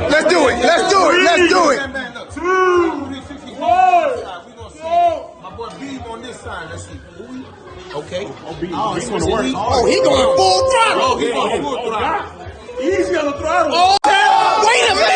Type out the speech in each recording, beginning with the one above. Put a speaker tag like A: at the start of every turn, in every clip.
A: Let's do it. Let's do it. Let's do it.
B: 2, 1.
C: My boy B on this side. Let's see. Okay.
B: He's gonna work.
A: Oh, he going full throttle.
C: Oh, he going full throttle.
B: Easy on the throttle.
A: Oh, wait a minute.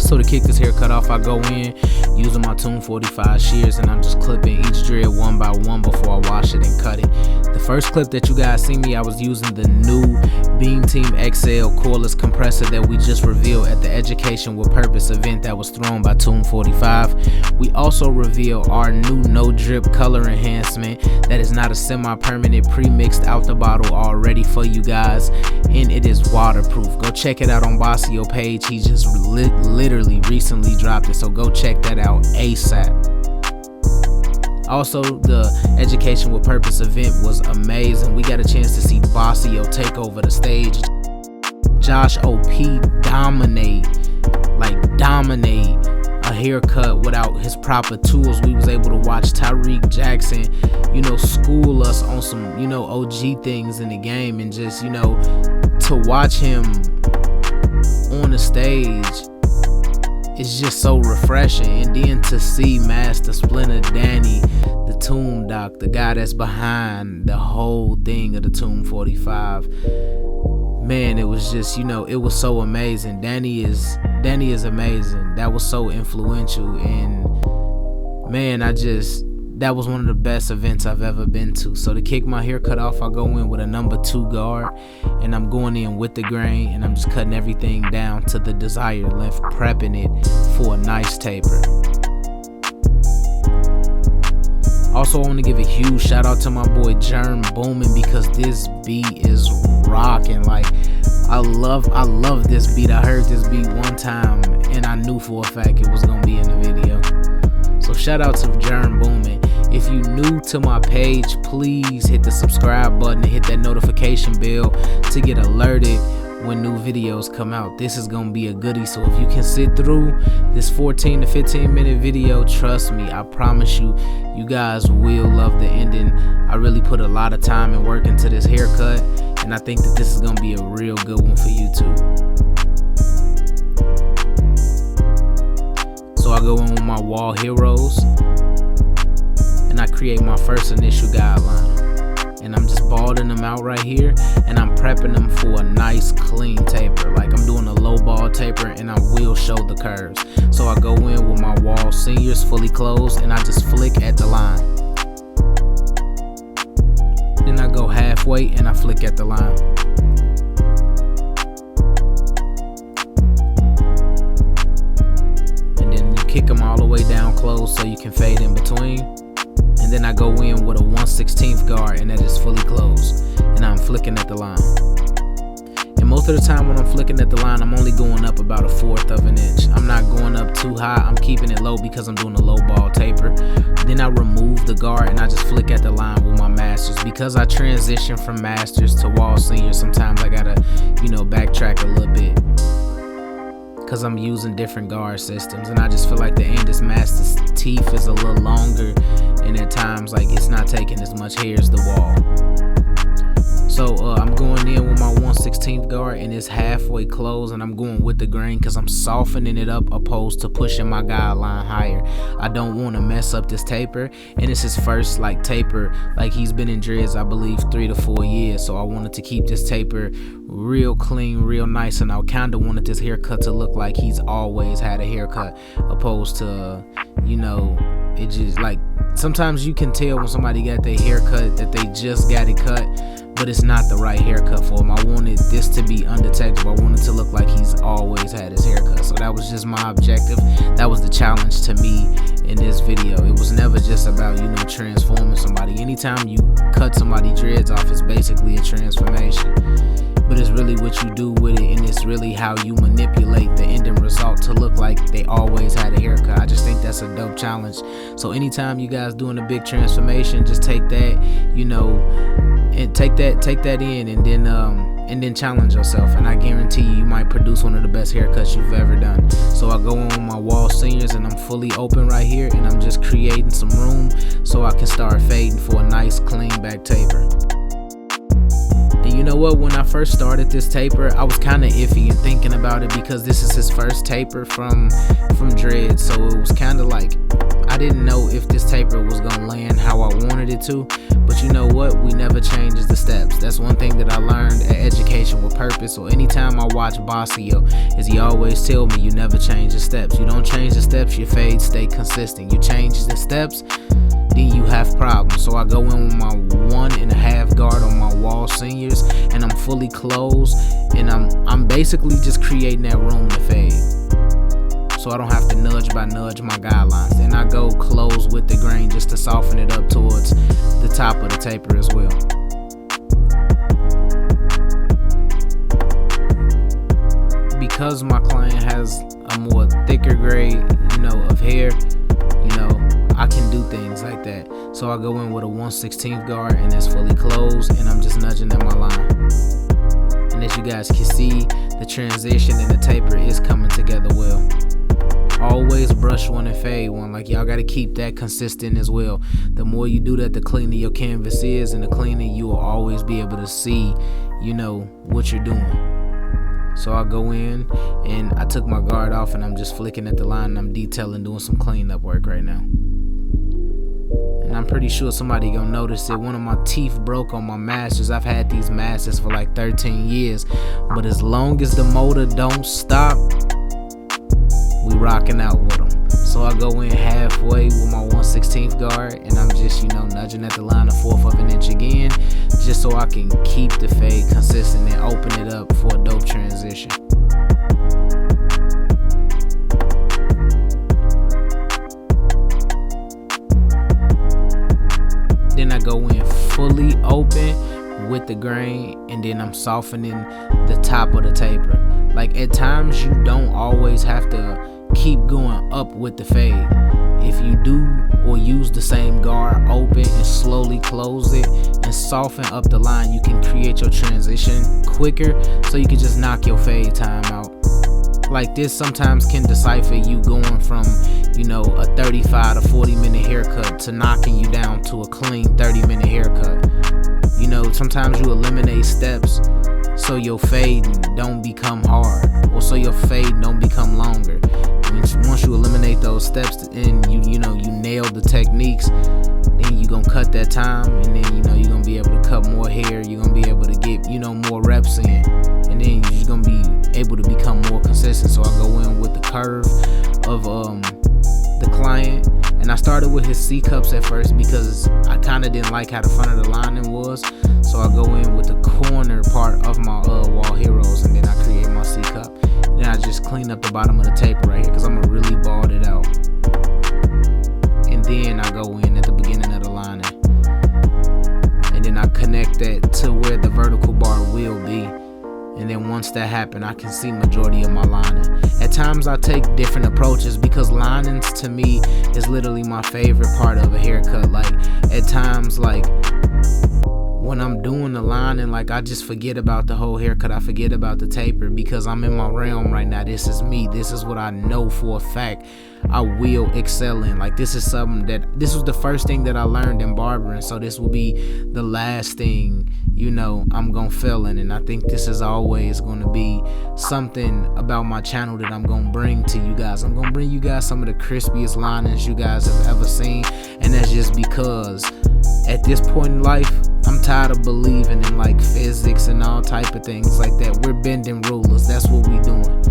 D: So to kick this haircut off, I go in using my Tune 45 shears and I'm just clipping each dread one by one before I wash it and cut it. The first clip that you guys see me, I was using the new Beam Team XL cordless compressor that we just revealed at the Education with Purpose event that was thrown by Tune 45. We also reveal our new no drip color enhancement that is not a semi-permanent, pre-mixed out the bottle already for you guys, and it is waterproof. Go check it out on Bossio page. He just literally recently dropped it, so go check that out ASAP. Also, the Education with Purpose event was amazing. We got a chance to see Bossio take over the stage. Josh OP dominate a haircut without his proper tools. We was able to watch Tyreek Jackson, school us on some, OG things in the game, and just, to watch him on the stage, it's just so refreshing. And then to see Master Splinter Danny, the Tune Doc, the guy that's behind the whole thing of the Tune 45, man, it was just, it was so amazing. Danny is amazing. That was so influential, and man, that was one of the best events I've ever been to. So to kick my haircut off, I go in with a number 2 guard, and I'm going in with the grain, and I'm just cutting everything down to the desired length, prepping it for a nice taper. Also, I want to give a huge shout out to my boy Germ Boomin, because this beat is rocking. I love this beat. I heard this beat one time and I knew for a fact it was gonna be in the video. So shout out to Germ Boomin. If you new to my page, please hit the subscribe button and hit that notification bell to get alerted when new videos come out. This is gonna be a goodie, so if you can sit through this 14 to 15 minute video, trust me, I promise you, you guys will love the ending. I really put a lot of time and work into this haircut, and I think that this is gonna be a real good one for YouTube. So I go in with my wall heroes, and I create my first initial guideline. And I'm just balding them out right here, and I'm prepping them for a nice clean taper. Like I'm doing a low ball taper, and I will show the curves. So I go in with my wall seniors fully closed, and I just flick at the line. Then I go halfway and I flick at the line. And then you kick them all the way down close so you can fade in between. And then I go in with a 1/16 guard, and that is fully closed, and I'm flicking at the line. And most of the time when I'm flicking at the line, I'm only going up about 1/4 of an inch. I'm not going up too high. I'm keeping it low because I'm doing a low ball taper. Then I remove the guard and I just flick at the line with my masters. Because I transition from masters to wall seniors, sometimes I gotta, backtrack a little bit, because I'm using different guard systems, and I just feel like the Andis Master's teeth is a little longer, and at times it's not taking as much hair as the wall. So I'm going in with my 1/16 guard, and it's halfway closed, and I'm going with the grain because I'm softening it up opposed to pushing my guideline higher. I don't want to mess up this taper, and it's his first taper. He's been in dreads, I believe, 3 to 4 years, so I wanted to keep this taper real clean, real nice, and I kind of wanted this haircut to look like he's always had a haircut, opposed to, it just sometimes you can tell when somebody got their haircut that they just got it cut, but it's not the right haircut for him. I wanted this to be undetectable. I wanted to look like he's always had his haircut. So that was just my objective. That was the challenge to me in this video. It was never just about, transforming somebody. Anytime you cut somebody dreads off, it's basically a transformation. But what you do with it, and it's really how you manipulate the ending result to look like they always had a haircut. I just think that's a dope challenge. So anytime you guys doing a big transformation, just take that, you know, and take that in, and then challenge yourself, and I guarantee you might produce one of the best haircuts you've ever done. So I go on my wall seniors, and I'm fully open right here, and I'm just creating some room so I can start fading for a nice clean back taper. And you know what, when I first started this taper, I was kind of iffy and thinking about it because this is his first taper from Dread, so it was kind of like I didn't know if this taper was gonna land how I wanted it to. But you know what, we never changes the steps. That's one thing that I learned at Education with Purpose. So anytime I watch Bossio, is he always tell me you never change the steps. You don't change the steps, your fade stay consistent. You change the steps, then you have problems. So I go in with my 1.5 guard on my wall seniors, and I'm fully closed, and I'm basically just creating that room to fade, so I don't have to nudge by nudge my guidelines. And I go close with the grain just to soften it up towards the top of the taper as well. Because my client has a more thicker grade, you know, of hair, you know, I can do things like that. So I go in with a 1/16 guard, and it's fully closed, and I'm just nudging at my line. And as you guys can see, the transition and the taper is coming together well. Always brush one and fade one. Like, y'all gotta keep that consistent as well. The more you do that, the cleaner your canvas is, and the cleaner you will always be able to see, you know, what you're doing. So I go in, and I took my guard off, and I'm just flicking at the line, and I'm detailing, doing some cleanup work right now. And I'm pretty sure somebody gonna notice it. One of my teeth broke on my masters. I've had these masters for like 13 years, but as long as the motor don't stop, we rocking out with them. So I go in halfway with my 1/16 guard, and I'm just, you know, nudging at the line 1/4 of an inch again, just so I can keep the fade consistent and open it up for a dope transition. Then I go in fully open with the grain, and then I'm softening the top of the taper. Like, at times you don't always have to keep going up with the fade. If you do or use the same guard open and slowly close it and soften up the line, you can create your transition quicker, so you can just knock your fade time out. Like, this sometimes can decipher you going from, you know, a 35 to 40 minute haircut to knocking you down to a clean 30-minute haircut. You know, sometimes you eliminate steps so your fade don't become hard, or so your fade don't become longer. Once you eliminate those steps and you know you nail the techniques, then you're gonna cut that time, and then, you know, you're gonna be able to cut more hair. You're gonna be able to get, you know, more reps in, and then you're just gonna be able to become more consistent. So I go in with the curve of the client, and I started with his C cups at first because I kind of didn't like how the front of the lining was. So I go in with the corner part of my wall heroes, and then I create my C cup. And then I just clean up the bottom of the taper right here because I'm gonna really bald it out. And then I go in at the beginning of the lining, and then I connect that to where the vertical bar will be. And then once that happens, I can see majority of my lining. At times I take different approaches because linings to me is literally my favorite part of a haircut. Like, at times, like, when I'm doing the lining, like, I just forget about the whole haircut. I forget about the taper because I'm in my realm right now. This is me. This is what I know for a fact I will excel in. Like, this is something that, this was the first thing that I learned in barbering, so this will be the last thing, you know, I'm gonna fail in. And I think this is always gonna be something about my channel that I'm gonna bring to you guys. I'm gonna bring you guys some of the crispiest linings you guys have ever seen, and that's just because at this point in life, I'm tired of believing in like physics and all type of things like that. We're bending rulers. That's what we doing.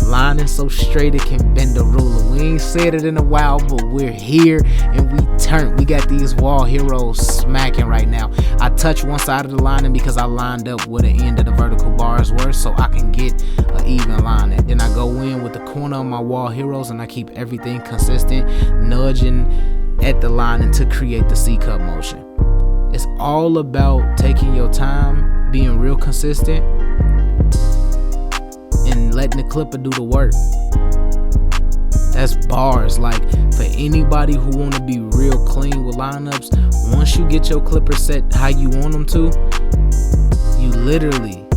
D: Lining so straight it can bend a ruler. We ain't said it in a while, but we're here and we turn. We got these wall heroes smacking right now. I touch one side of the lining because I lined up where the end of the vertical bars were, so I can get an even lining. Then I go in with the corner of my wall heroes, and I keep everything consistent, nudging at the lining to create the C-cup motion. It's all about taking your time, being real consistent, letting the clipper do the work. That's bars. Like, for anybody who want to be real clean with lineups, once you get your clippers set how you want them to, you literally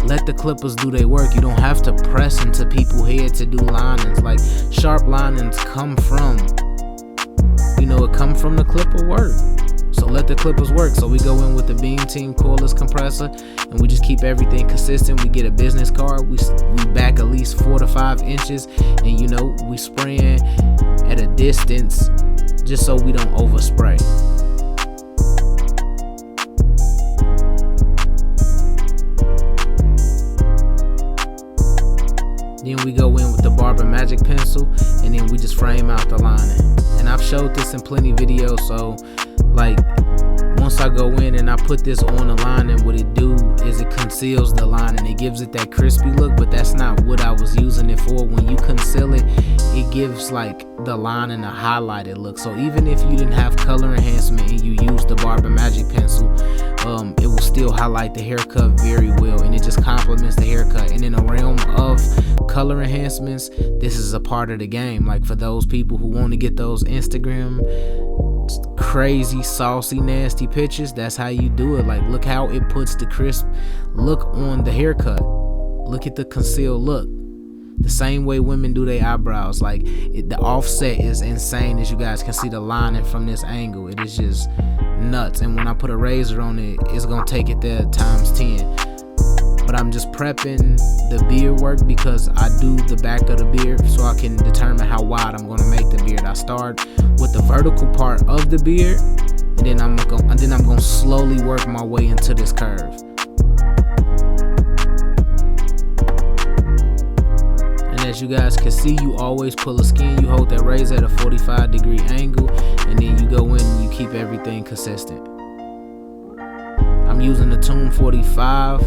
D: let the clippers do their work. You don't have to press into people's head to do linings. Like, sharp linings come from, it come from the clipper work. So let the clippers work. So we go in with the Beam Team cordless compressor, and we just keep everything consistent. We get a business card. We back at least 4 to 5 inches, and we spraying at a distance just so we don't overspray. Then we go in with the Barber Magic pencil, and then we just frame out the lining. And I've showed this in plenty of videos, so like, once I go in and I put this on the lining, what it do is it conceals the lining. It gives it that crispy look, but that's not what I was using it for. When you conceal it, it gives like the lining a highlighted look. So even if you didn't have color enhancement and you use the Barber Magic pencil, it will still highlight the haircut very well, and it just complements the haircut. And in the realm of color enhancements, this is a part of the game. Like, for those people who want to get those Instagram crazy, saucy, nasty pictures, that's how you do it. Like, look how it puts the crisp look on the haircut. Look at the concealed look. The same way women do their eyebrows. Like, the offset is insane. As you guys can see the lining from this angle, it is just nuts. And when I put a razor on it, it's gonna take it there times 10. But I'm just prepping the beard work because I do the back of the beard so I can determine how wide I'm gonna make the beard. I start with the vertical part of the beard, and then I'm gonna slowly work my way into this curve. And as you guys can see, you always pull a skin. You hold that razor at a 45-degree angle, and then you go in and you keep everything consistent. I'm using the Tune 45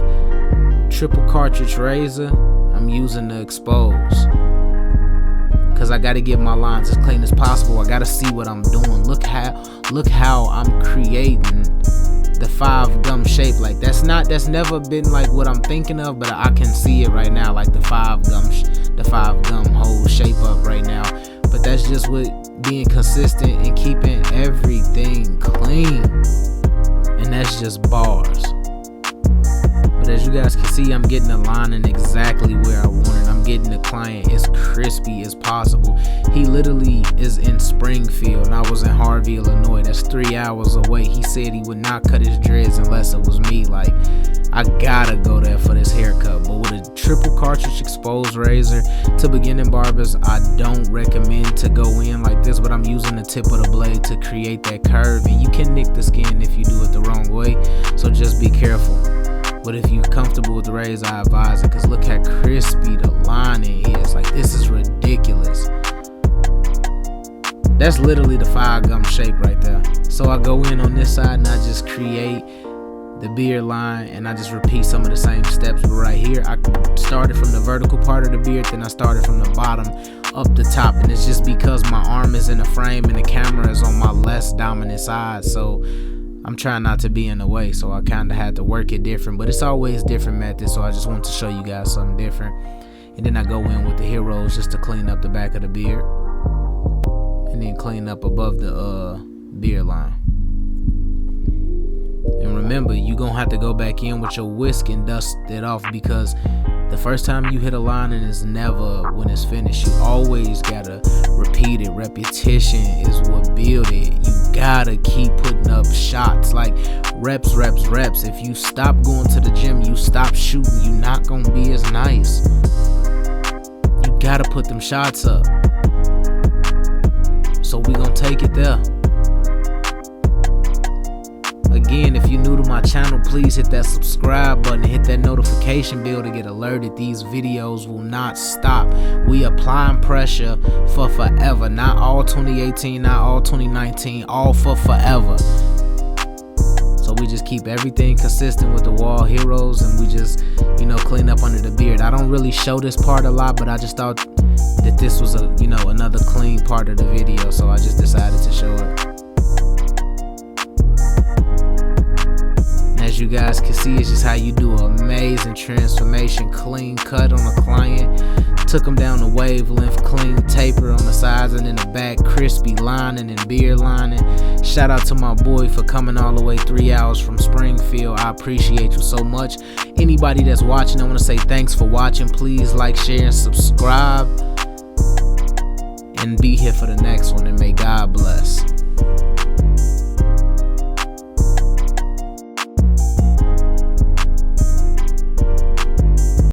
D: triple cartridge razor. I'm using the Expose because I got to get my lines as clean as possible. I got to see what I'm doing. Look how I'm creating the 5 gum shape. Like, that's never been like what I'm thinking of, but I can see it right now, like the 5 gum whole shape up right now. But that's just with being consistent and keeping everything clean, and that's just bars. But as you guys can see, I'm getting the lining exactly where I want it. I'm getting the client as crispy as possible. He literally is in Springfield, and I was in Harvey, Illinois. That's 3 hours away. He said he would not cut his dreads unless it was me. Like, I gotta go there for this haircut. But with a triple cartridge Expose razor, to beginning barbers, I don't recommend to go in like this, but I'm using the tip of the blade to create that curve. And you can nick the skin if you do it the wrong way, so just be careful. But if you're comfortable with the razor, I advise it, because look how crispy the lining is. Like, this is ridiculous. That's literally the 5 gum shape right there. So I go in on this side and I just create the beard line, and I just repeat some of the same steps. But right here, I started from the vertical part of the beard, then I started from the bottom up the top. And it's just because my arm is in the frame and the camera is on my less dominant side, so I'm trying not to be in the way, so I kind of had to work it different. But it's always different methods, so I just want to show you guys something different. And then I go in with the Heroes just to clean up the back of the beard, and then clean up above the beard line. And remember, you're gonna have to go back in with your whisk and dust it off, because the first time you hit a lining is never when it's finished. You always gotta repeat it. Repetition is what build it. You gotta keep putting up shots, like reps. If you stop going to the gym, you stop shooting, you're not gonna be as nice. You gotta put them shots up. So we gonna take it there. Again, if you're new to my channel, please hit that subscribe button and hit that notification bell to get alerted. These videos will not stop. We applying pressure for forever. Not all 2018, not all 2019, all for forever. So we just keep everything consistent with the Wahl Heroes, and we just, clean up under the beard. I don't really show this part a lot, but I just thought that this was another clean part of the video, so I just decided to show it. As as you guys can see, it's just how you do an amazing transformation. Clean cut on a client. Took them down the wavelength, clean taper on the sides and in the back, crispy lining and beard lining. Shout out to my boy for coming all the way 3 hours from Springfield. I appreciate you so much. Anybody that's watching, I want to say thanks for watching. Please like, share, and subscribe. And be here for the next one, and may God bless.